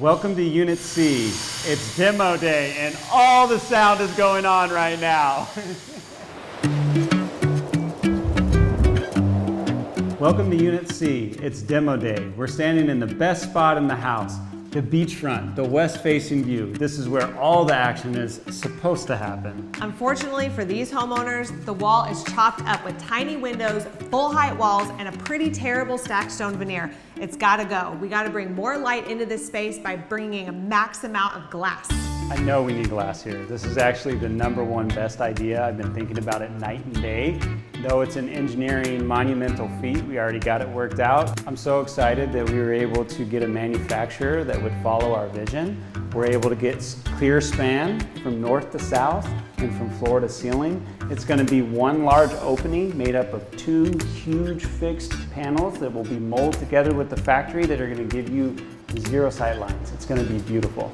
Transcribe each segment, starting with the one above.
Welcome to Unit C. It's demo day and all the sound is going on right now. Welcome to Unit C. It's demo day. We're standing in the best spot in the house, the beachfront, the west-facing view. This is where all the action is supposed to happen. Unfortunately for these homeowners, the wall is chopped up with tiny windows, full height walls, and a pretty terrible stacked stone veneer. It's gotta go. We gotta bring more light into this space by bringing a max amount of glass. I know we need glass here. This is actually the #1 best idea. I've been thinking about it night and day. Though it's an engineering monumental feat, we already got it worked out. I'm so excited that we were able to get a manufacturer that would follow our vision. We're able to get clear span from north to south and from floor to ceiling. It's going to be one large opening made up of 2 huge fixed panels that will be molded together with the factory that are going to give you 0 sight lines. It's going to be beautiful.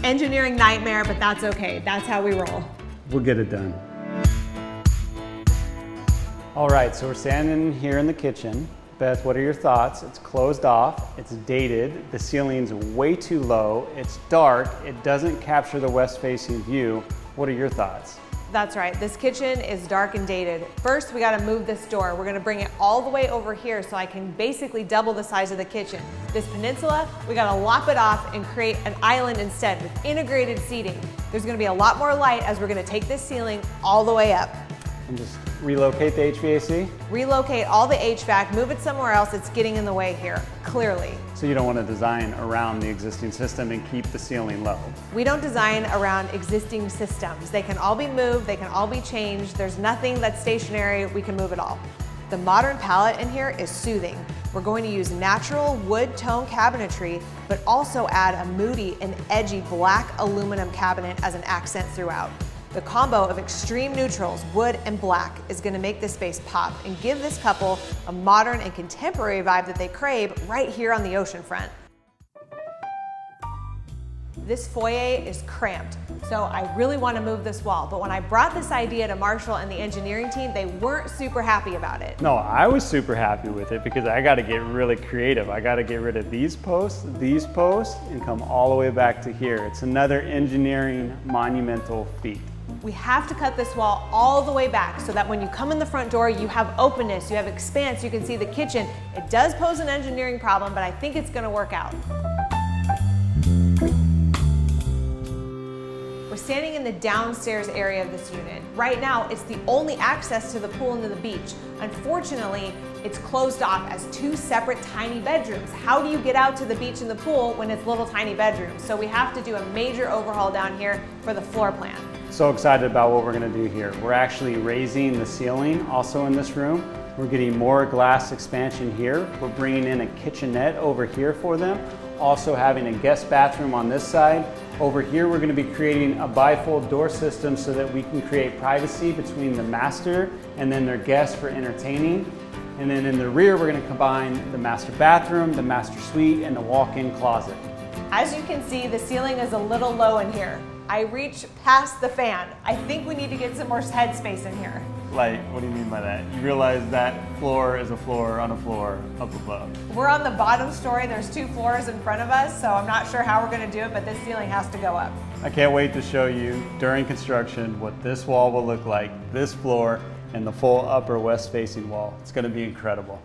Engineering nightmare, but that's okay. That's how we roll. We'll get it done. All right, so we're standing here in the kitchen. Beth, what are your thoughts? It's closed off, it's dated, the ceiling's way too low, it's dark, it doesn't capture the west-facing view. What are your thoughts? That's right, this kitchen is dark and dated. First, we gotta move this door. We're gonna bring it all the way over here so I can basically double the size of the kitchen. This peninsula, we gotta lop it off and create an island instead with integrated seating. There's gonna be a lot more light as we're gonna take this ceiling all the way up. And just relocate the HVAC? Relocate all the HVAC, move it somewhere else. It's getting in the way here, clearly. So you don't want to design around the existing system and keep the ceiling low? We don't design around existing systems. They can all be moved, they can all be changed. There's nothing that's stationary, we can move it all. The modern palette in here is soothing. We're going to use natural wood tone cabinetry, but also add a moody and edgy black aluminum cabinet as an accent throughout. The combo of extreme neutrals, wood and black, is going to make this space pop and give this couple a modern and contemporary vibe that they crave right here on the oceanfront. This foyer is cramped, so I really want to move this wall, but when I brought this idea to Marshall and the engineering team, they weren't super happy about it. No, I was super happy with it because I got to get really creative. I got to get rid of these posts, and come all the way back to here. It's another engineering monumental feat. We have to cut this wall all the way back so that when you come in the front door, you have openness, you have expanse, you can see the kitchen. It does pose an engineering problem, but I think it's going to work out. We're standing in the downstairs area of this unit. Right now, it's the only access to the pool and to the beach. Unfortunately, it's closed off as 2 separate tiny bedrooms. How do you get out to the beach and the pool when it's little tiny bedrooms? So we have to do a major overhaul down here for the floor plan. So excited about what we're going to do here. We're actually raising the ceiling also in this room. We're getting more glass expansion here. We're bringing in a kitchenette over here for them. Also having a guest bathroom on this side. Over here we're going to be creating a bifold door system so that we can create privacy between the master and then their guests for entertaining. And then in the rear we're going to combine the master bathroom, the master suite, and the walk-in closet. As you can see, the ceiling is a little low in here. I reach past the fan. I think we need to get some more headspace in here. Like, what do you mean by that? You realize that floor is a floor on a floor up above. We're on the bottom story. There's 2 floors in front of us, so I'm not sure how we're going to do it, but this ceiling has to go up. I can't wait to show you during construction what this wall will look like, this floor, and the full upper west facing wall. It's going to be incredible.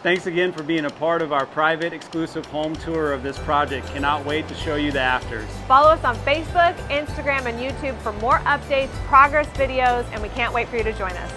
Thanks again for being a part of our private exclusive home tour of this project. Cannot wait to show you the afters. Follow us on Facebook, Instagram, and YouTube for more updates, progress videos, and we can't wait for you to join us.